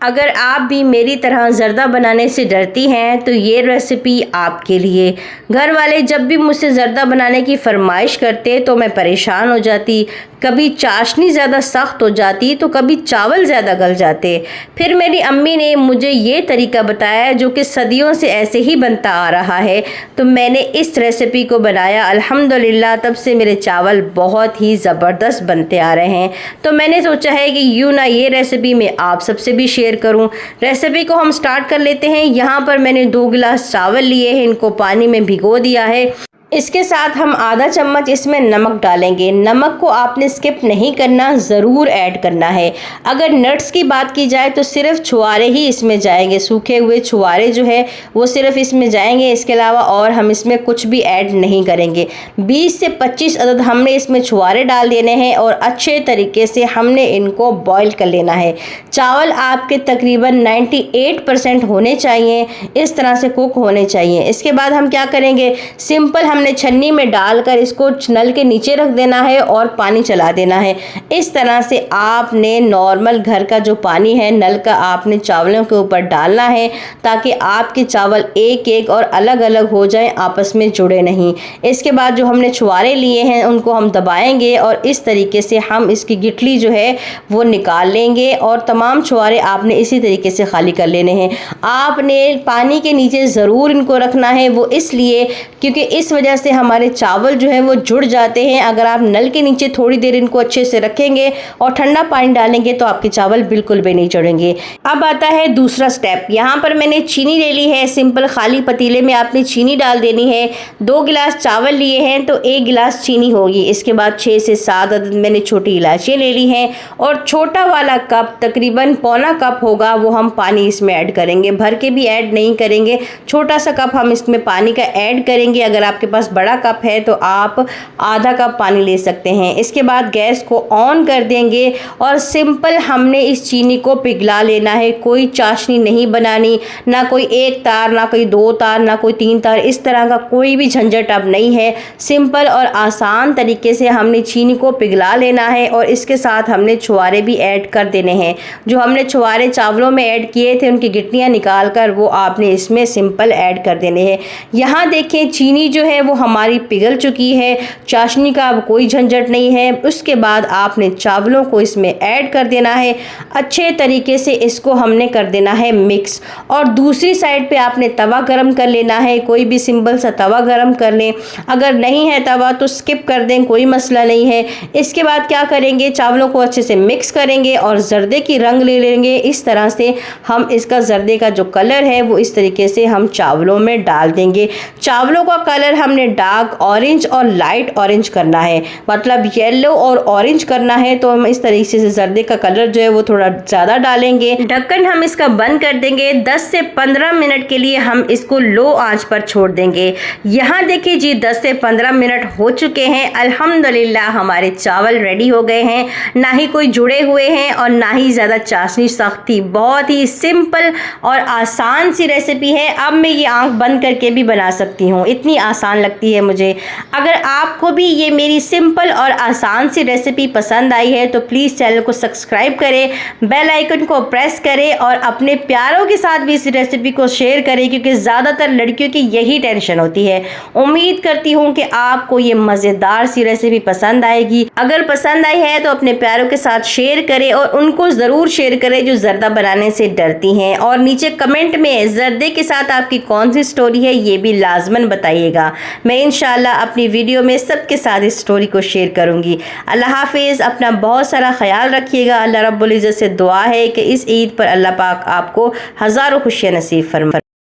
अगर आप भी मेरी तरह ज़र्दा बनाने से डरती हैं तो ये रेसिपी आपके लिए। घर वाले जब भी मुझसे ज़र्दा बनाने की फरमाइश करते तो मैं परेशान हो जाती। कभी चाशनी ज़्यादा सख्त हो जाती तो कभी चावल ज़्यादा गल जाते। फिर मेरी अम्मी ने मुझे ये तरीका बताया जो कि सदियों से ऐसे ही बनता आ रहा है, तो मैंने इस रेसिपी को बनाया। अल्हम्दुलिल्लाह तब से मेरे चावल बहुत ही ज़बरदस्त बनते आ रहे हैं। तो मैंने सोचा है कि यूँ ना ये रेसिपी मैं आप सबसे भी शेयर करूं। रेसिपी को हम स्टार्ट कर लेते हैं। यहाँ पर मैंने 2 गिलास चावल लिए हैं, इनको पानी में भिगो दिया है। इसके साथ हम आधा चम्मच इसमें नमक डालेंगे। नमक को आपने स्किप नहीं करना, ज़रूर ऐड करना है। अगर नट्स की बात की जाए तो सिर्फ छुआरे ही इसमें जाएंगे, सूखे हुए छुआरे जो है वो सिर्फ इसमें जाएंगे। इसके अलावा और हम इसमें कुछ भी ऐड नहीं करेंगे। 20 से 25 अदद हमने इसमें छुआरे डाल देने हैं और अच्छे तरीके से हमने इनको बॉईल कर लेना है। चावल आपके तकरीबन 98% होने चाहिए, इस तरह से कुक होने चाहिए। इसके बाद हम क्या करेंगे, सिंपल हमने छन्नी में डालकर इसको नल के नीचे रख देना है और पानी चला देना है। इस तरह से आपने नॉर्मल घर का जो पानी है नल का आपने चावलों के ऊपर डालना है, ताकि आपके चावल एक एक और अलग अलग हो जाएं, आपस में जुड़े नहीं। इसके बाद जो हमने छुआरे लिए हैं उनको हम दबाएंगे और इस तरीके से हम इसकी गिटली जो है वो निकाल लेंगे और तमाम छुआरे आपने इसी तरीके से खाली कर लेने हैं। आपने पानी के नीचे ज़रूर इनको रखना है, वो इसलिए क्योंकि इस वजह से हमारे चावल जो है वो जुड़ जाते हैं। अगर आप नल के नीचे थोड़ी देर इनको अच्छे से रखेंगे और ठंडा पानी डालेंगे तो आपके चावल बिल्कुल भी नहीं जुड़ेंगे। अब आता है दूसरा स्टेप। यहाँ पर मैंने चीनी ले ली है। सिंपल खाली पतीले में आपने चीनी डाल देनी है। 2 गिलास चावल लिए हैं तो 1 गिलास चीनी होगी। इसके बाद 6 से 7 अदद मैंने छोटी इलायची ले ली हैं और छोटा वाला कप तकरीबन पौना कप होगा वो हम पानी इसमें ऐड करेंगे। भर के भी ऐड नहीं करेंगे, छोटा सा कप हम इसमें पानी का ऐड करेंगे। अगर आपके पास बड़ा कप है तो आप आधा कप पानी ले सकते हैं। इसके बाद गैस को ऑन कर देंगे और सिंपल हमने इस चीनी को पिघला लेना है। कोई चाशनी नहीं बनानी, ना कोई 1 तार, ना कोई 2 तार, ना कोई 3 तार, इस तरह का कोई भी झंझट अब नहीं है। सिंपल और आसान तरीके से हमने चीनी को पिघला लेना है और इसके साथ हमने छुआरे भी ऐड कर देने हैं। जो हमने छुआरे चावलों में ऐड किए थे उनकी गिट्टियाँ निकाल कर वो आपने इसमें सिंपल ऐड कर देने हैं। यहाँ देखें चीनी जो है वो हमारी पिघल चुकी है, चाशनी का अब कोई झंझट नहीं है। उसके बाद आपने चावलों को इसमें ऐड कर देना है। अच्छे तरीके से इसको हमने कर देना है मिक्स। और दूसरी साइड पे आपने तवा गरम कर लेना है। कोई भी सिंपल सा तवा गरम कर लें, अगर नहीं है तवा तो स्किप कर दें, कोई मसला नहीं है। इसके बाद क्या करेंगे, चावलों को अच्छे से मिक्स करेंगे और जर्दे की रंग ले लेंगे। इस तरह से हम इसका जर्दे का जो कलर है वो इस तरीके से हम चावलों में डाल देंगे। चावलों का कलर हमने डार्क ऑरेंज और लाइट ऑरेंज करना है, मतलब येलो और ऑरेंज करना है। तो हम इस तरीके से जर्दे का कलर जो है वो थोड़ा ज़्यादा डालेंगे। ढक्कन हम इसका बंद कर देंगे। 10 से 15 मिनट के लिए हम इसको लो आंच पर छोड़ देंगे। यहाँ देखिए जी 10 से 15 मिनट हो चुके हैं। अल्हम्दुलिल्लाह हमारे चावल रेडी हो गए हैं। ना ही कोई जुड़े हुए हैं और ना ही ज़्यादा चाशनी सख्त थी। बहुत ही सिंपल और आसान सी रेसिपी है। अब मैं ये आँख बंद करके भी बना सकती हूँ, इतनी आसान लगती है मुझे। अगर आपको भी ये मेरी सिंपल और आसान सी रेसिपी पसंद आई है तो प्लीज़ चैनल को सब्सक्राइब करें, बेल आइकन को प्रेस करें और अपने प्यारों के साथ भी इस रेसिपी को शेयर करें, क्योंकि ज़्यादातर लड़कियों की यही टेंशन होती है। उम्मीद करती हूँ कि आपको ये मज़ेदार सी रेसिपी पसंद आएगी। अगर पसंद आई है तो अपने प्यारों के साथ शेयर करें और उनको ज़रूर शेयर करें जो ज़र्दा बनाने से डरती हैं। और नीचे कमेंट में ज़र्दे के साथ आपकी कौन सी स्टोरी है ये भी लाजमन बताइएगा। मैं इंशाल्लाह अपनी वीडियो में सबके साथ इस स्टोरी को शेयर करूंगी। अल्लाह हाफिज़, अपना बहुत सारा ख्याल रखिएगा। अल्लाह रब्बुल इज़्ज़त से दुआ है कि इस ईद पर अल्लाह पाक आपको हज़ारों खुशियाँ नसीब फरमाए।